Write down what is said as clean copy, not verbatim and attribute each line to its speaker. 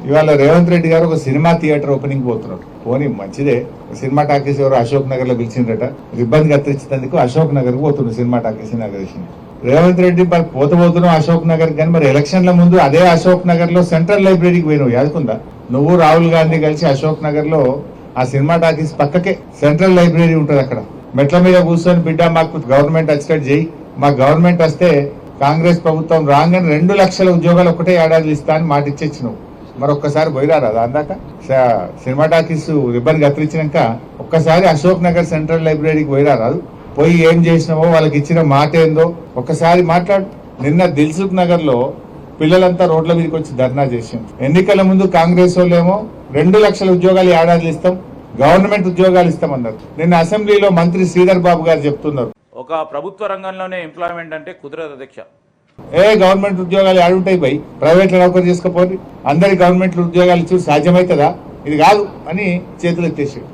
Speaker 1: ఇవాళ రేవంత్ రెడ్డి గారు ఒక సినిమా థియేటర్ ఓపెనింగ్ పోతున్నారు. పోనీ మంచిదే, సినిమా టాకీస్ ఎవరు అశోక్ నగర్ లో పిలిచిందట, ఇబ్బంది కత్తిరించేందుకు అశోక్ నగర్ పోతున్నారు cinema talkies inauguration. Revanth Reddy మరి పోతున్నావు అశోక్ నగర్, కానీ మరి ఎలక్షన్ల ముందు అదే అశోక్ నగర్ లో సెంట్రల్ లైబ్రరీకి పోయినావు, యాదుకుందా? నువ్వు రాహుల్ గాంధీ కలిసి అశోక్ నగర్ లో ఆ సినిమా టాకీస్ పక్కకే సెంట్రల్ లైబ్రరీ ఉంటది. అక్కడ మెట్ల మీద కూర్చొని బిడ్డ మాకు గవర్నమెంట్ వచ్చేటట్టు చేయి, మా గవర్నమెంట్ వస్తే కాంగ్రెస్ ప్రభుత్వం రాగానే 2 లక్షల ఉద్యోగాలు ఒకటే ఏడాది ఇస్తా అని మాట ఇచ్చేచ్చు. నువ్వు మరొక్కసారి పోయిరారా అందాక సినిమా టాకీస్ రిబ్బన్ కత్తిరించినాక ఒక్కసారి అశోక్ నగర్ సెంట్రల్ లైబ్రరీకి పోయిరారాదు? పోయి ఏం చేసినావో, వాళ్ళకి ఇచ్చిన మాట ఏందో ఒక్కసారి మాట్లాడు. నిన్న దిల్సుఖ్ నగర్ లో పిల్లలంతా రోడ్ల మీదకి వచ్చి ధర్నా చేసింది. ఎన్నికల ముందు కాంగ్రెస్ వాళ్ళేమో 2 లక్షల ఉద్యోగాలు ఏడాది ఇస్తాం, గవర్నమెంట్ ఉద్యోగాలు ఇస్తామన్నారు. నిన్న అసెంబ్లీలో మంత్రి శ్రీధర్ బాబు గారు చెప్తున్నారు,
Speaker 2: ఒక ప్రభుత్వ రంగంలోనే ఎంప్లాయ్మెంట్ అంటే కుదరదు అధ్యక్ష.
Speaker 1: గవర్నమెంట్ ఉద్యోగాలు ఏడుంటాయి బై, ప్రైవేట్ లో నౌకరు చేసుకోపోయి అందరికి గవర్నమెంట్ ఉద్యోగాలు ఇచ్చి సాధ్యమవుతుందా? ఇది కాదు అని చేతులు ఎత్తేసాడు.